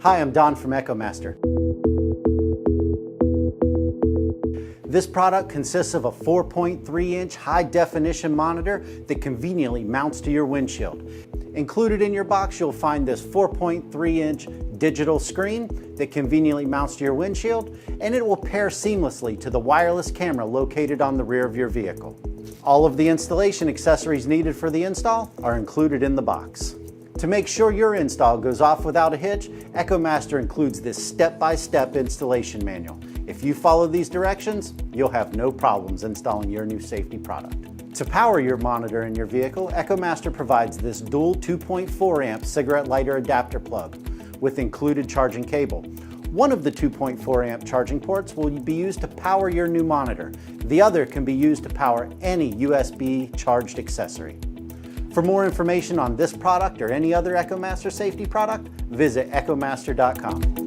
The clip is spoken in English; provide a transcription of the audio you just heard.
Hi, I'm Don from EchoMaster. This product consists of a 4.3-inch high-definition monitor that conveniently mounts to your windshield. Included in your box, you'll find this 4.3-inch digital screen that conveniently mounts to your windshield, and it will pair seamlessly to the wireless camera located on the rear of your vehicle. All of the installation accessories needed for the install are included in the box. To make sure your install goes off without a hitch, EchoMaster includes this step-by-step installation manual. If you follow these directions, you'll have no problems installing your new safety product. To power your monitor in your vehicle, EchoMaster provides this dual 2.4 amp cigarette lighter adapter plug with included charging cable. One of the 2.4 amp charging ports will be used to power your new monitor. The other can be used to power any USB charged accessory. For more information on this product or any other EchoMaster safety product, visit EchoMaster.com.